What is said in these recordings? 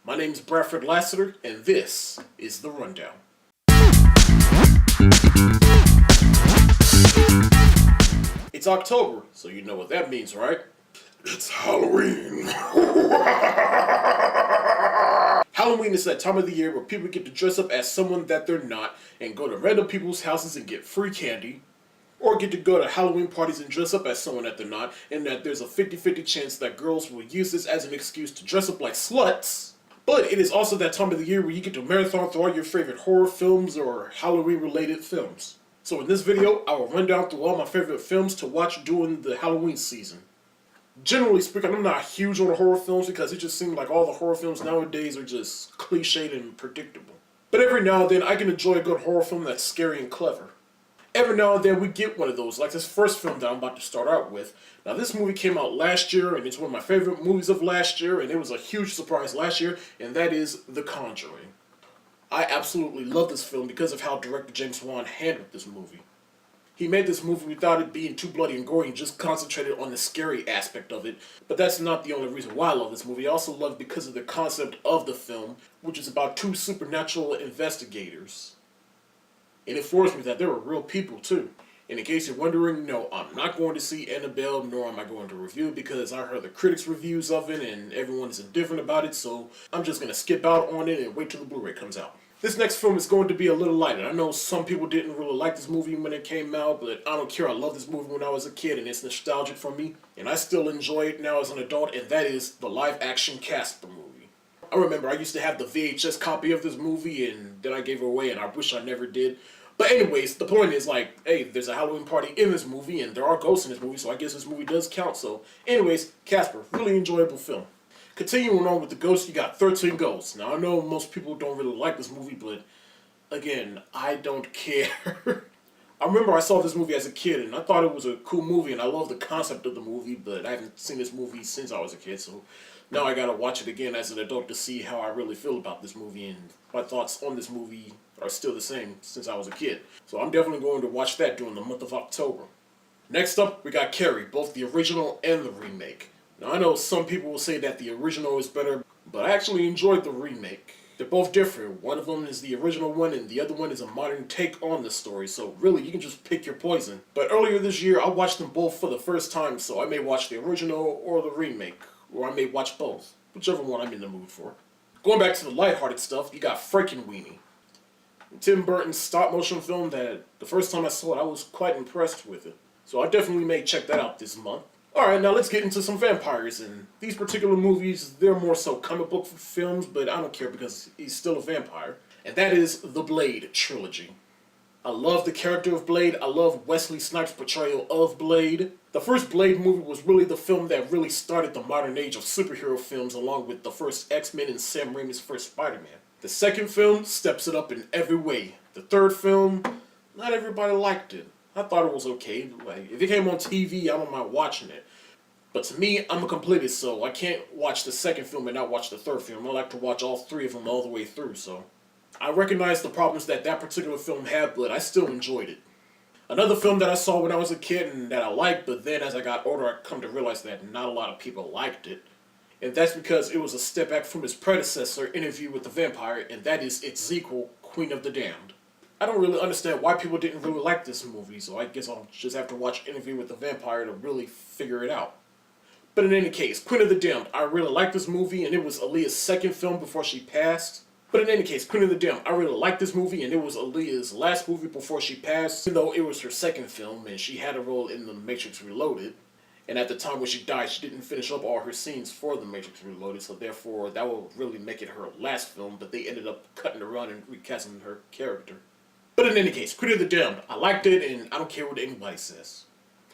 My name is Bradford Lassiter, and this is The Rundown. It's October, so you know what that means, right? It's Halloween. Halloween is that time of the year where people get to dress up as someone that they're not and go to random people's houses and get free candy. Or get to go to Halloween parties and dress up as someone that they're not, and that there's a 50-50 chance that girls will use this as an excuse to dress up like sluts. But it is also that time of the year where you get to marathon through all your favorite horror films or Halloween-related films. So in this video, I will run down through all my favorite films to watch during the Halloween season. Generally speaking, I'm not huge on the horror films because it just seems like all the horror films nowadays are just cliched and predictable. But every now and then, I can enjoy a good horror film that's scary and clever. Every now and then we get one of those, like this first film that I'm about to start out with. Now this movie came out last year, and it's one of my favorite movies of last year, and it was a huge surprise last year, and that is The Conjuring. I absolutely love this film because of how director James Wan handled this movie. He made this movie without it being too bloody and gory and just concentrated on the scary aspect of it. But that's not the only reason why I love this movie. I also love it because of the concept of the film, which is about two supernatural investigators. It informs me that there were real people too. And in case you're wondering, no, I'm not going to see Annabelle, nor am I going to review it because I heard the critics' reviews of it and everyone is indifferent about it, so I'm just going to skip out on it and wait till the Blu-ray comes out. This next film is going to be a little lighter. I know some people didn't really like this movie when it came out, but I don't care. I love this movie when I was a kid and it's nostalgic for me. And I still enjoy it now as an adult, and that is the live-action Casper movie. I remember I used to have the VHS copy of this movie and then I gave it away and I wish I never did. But anyways, the point is like, hey, there's a Halloween party in this movie and there are ghosts in this movie, so I guess this movie does count. So anyways, Casper, really enjoyable film. Continuing on with the ghosts, you got 13 Ghosts. Now I know most people don't really like this movie, but again, I don't care. I remember I saw this movie as a kid and I thought it was a cool movie and I love the concept of the movie, but I haven't seen this movie since I was a kid, so now I gotta watch it again as an adult to see how I really feel about this movie, and my thoughts on this movie are still the same since I was a kid. So I'm definitely going to watch that during the month of October. Next up, we got Carrie, both the original and the remake. Now I know some people will say that the original is better, but I actually enjoyed the remake. They're both different. One of them is the original one and the other one is a modern take on the story, so really you can just pick your poison. But earlier this year I watched them both for the first time, so I may watch the original or the remake, or I may watch both, whichever one I'm in the mood for. Going back to the lighthearted stuff, you got Frankenweenie. Tim Burton's stop-motion film that the first time I saw it I was quite impressed with it. So I definitely may check that out this month. Alright, now let's get into some vampires, and these particular movies, they're more so comic book films, but I don't care because he's still a vampire. And that is the Blade trilogy. I love the character of Blade, I love Wesley Snipes' portrayal of Blade. The first Blade movie was really the film that really started the modern age of superhero films, along with the first X-Men and Sam Raimi's first Spider-Man. The second film steps it up in every way. The third film, not everybody liked it. I thought it was okay. Like, if it came on TV, I don't mind watching it. But to me, I'm a completist, so I can't watch the second film and not watch the third film. I like to watch all three of them all the way through, so I recognize the problems that that particular film had, but I still enjoyed it. Another film that I saw when I was a kid and that I liked, but then as I got older, I come to realize that not a lot of people liked it. And that's because it was a step back from its predecessor, Interview with the Vampire, and that is its sequel, Queen of the Damned. I don't really understand why people didn't really like this movie, so I guess I'll just have to watch Interview with the Vampire to really figure it out. But in any case, Queen of the Damned, I really like this movie, and it was Aaliyah's second film before she passed. But in any case, Queen of the Damned, I really like this movie, and it was Aaliyah's last movie before she passed, even though it was her second film, and she had a role in The Matrix Reloaded. And at the time when she died, she didn't finish up all her scenes for The Matrix Reloaded, so therefore that will really make it her last film, but they ended up cutting her run and recasting her character. But in any case, Queen of the Damned, I liked it, and I don't care what anybody says.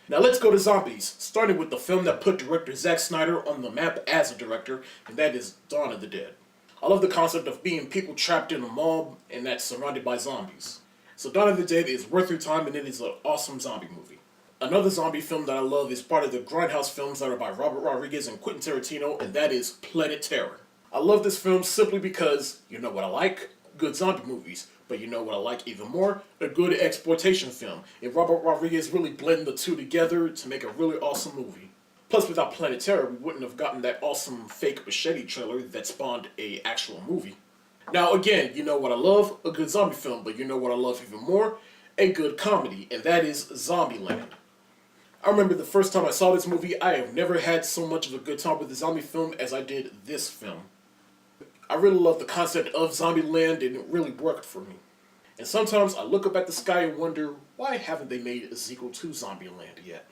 Now let's go to zombies, starting with the film that put director Zack Snyder on the map as a director, and that is Dawn of the Dead. I love the concept of being people trapped in a mob, and that's surrounded by zombies. So Dawn of the Dead is worth your time, and it is an awesome zombie movie. Another zombie film that I love is part of the Grindhouse films that are by Robert Rodriguez and Quentin Tarantino, and that is Planet Terror. I love this film simply because, you know what I like? Good zombie movies. But you know what I like even more? A good exploitation film. And Robert Rodriguez really blended the two together to make a really awesome movie. Plus, without Planet Terror, we wouldn't have gotten that awesome fake machete trailer that spawned a actual movie. Now, again, you know what I love? A good zombie film, but you know what I love even more? A good comedy, and that is Zombieland. I remember the first time I saw this movie, I have never had so much of a good time with a zombie film as I did this film. I really love the concept of Zombieland, and it really worked for me. And sometimes I look up at the sky and wonder, why haven't they made a sequel to Zombieland yet?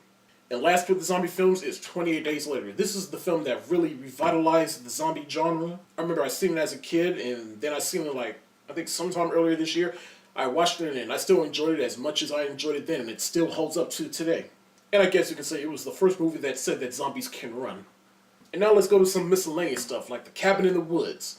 And last with the zombie films is 28 Days Later. This is the film that really revitalized the zombie genre. I remember I seen it as a kid, and then I seen it I think sometime earlier this year. I watched it and I still enjoyed it as much as I enjoyed it then, and it still holds up to today. And I guess you can say it was the first movie that said that zombies can run. And now let's go to some miscellaneous stuff, like The Cabin in the Woods.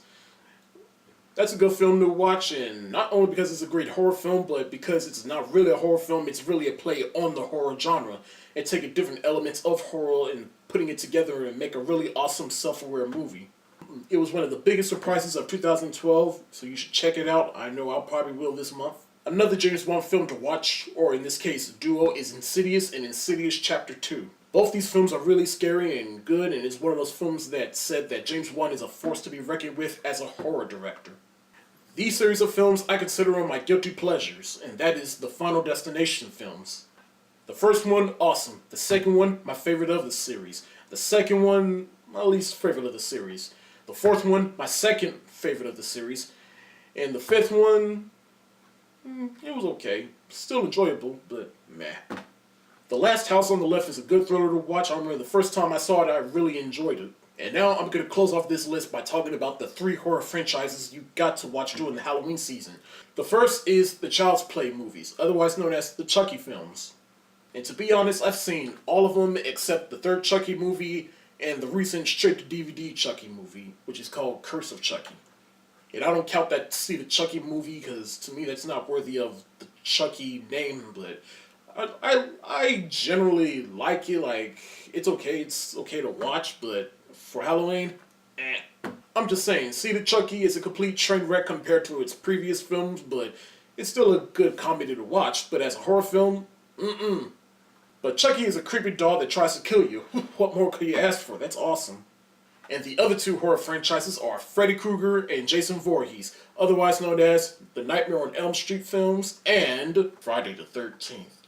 That's a good film to watch, and not only because it's a great horror film, but because it's not really a horror film, it's really a play on the horror genre, and taking different elements of horror and putting it together and make a really awesome self-aware movie. It was one of the biggest surprises of 2012, so you should check it out. I know I probably will this month. Another James Wan film to watch, or in this case, duo, is Insidious and Insidious Chapter 2. Both these films are really scary and good, and it's one of those films that said that James Wan is a force to be reckoned with as a horror director. These series of films I consider on my guilty pleasures, and that is the Final Destination films. The first one, awesome. The second one, my favorite of the series. The second one, my least favorite of the series. The fourth one, my second favorite of the series. And the fifth one, it was okay. Still enjoyable, but meh. The Last House on the Left is a good thriller to watch. I remember the first time I saw it, I really enjoyed it. And now I'm going to close off this list by talking about the 3 horror franchises you got to watch during the Halloween season. The first is the Child's Play movies, otherwise known as the Chucky films. And to be honest, I've seen all of them except the third Chucky movie and the recent straight-to-DVD Chucky movie, which is called Curse of Chucky. And I don't count that to see the Chucky movie because to me that's not worthy of the Chucky name, but I generally like it. It's okay to watch, but for Halloween, I'm just saying, See the Chucky is a complete train wreck compared to its previous films, but it's still a good comedy to watch. But as a horror film, But Chucky is a creepy doll that tries to kill you. What more could you ask for? That's awesome. And the other 2 horror franchises are Freddy Krueger and Jason Voorhees, otherwise known as the Nightmare on Elm Street films and Friday the 13th.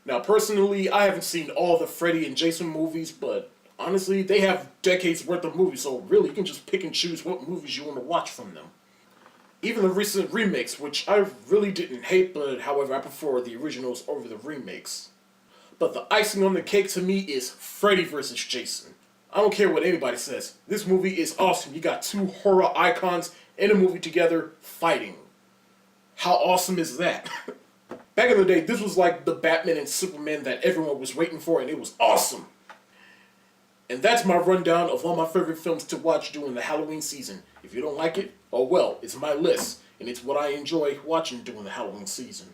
Now, personally, I haven't seen all the Freddy and Jason movies, but honestly, they have decades worth of movies, so really, you can just pick and choose what movies you want to watch from them. Even the recent remakes, which I really didn't hate, but however, I prefer the originals over the remakes. But the icing on the cake to me is Freddy vs. Jason. I don't care what anybody says. This movie is awesome. You got 2 horror icons in a movie together fighting. How awesome is that? Back in the day, this was like the Batman and Superman that everyone was waiting for, and it was awesome. And that's my rundown of all my favorite films to watch during the Halloween season. If you don't like it, oh well, it's my list, and it's what I enjoy watching during the Halloween season.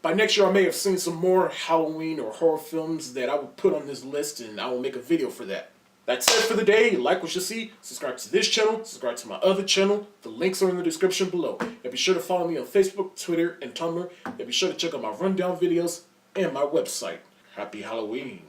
By next year, I may have seen some more Halloween or horror films that I will put on this list, and I will make a video for that. That's it for the day. Like what you see, subscribe to this channel, subscribe to my other channel. The links are in the description below. And be sure to follow me on Facebook, Twitter, and Tumblr. And be sure to check out my rundown videos and my website. Happy Halloween.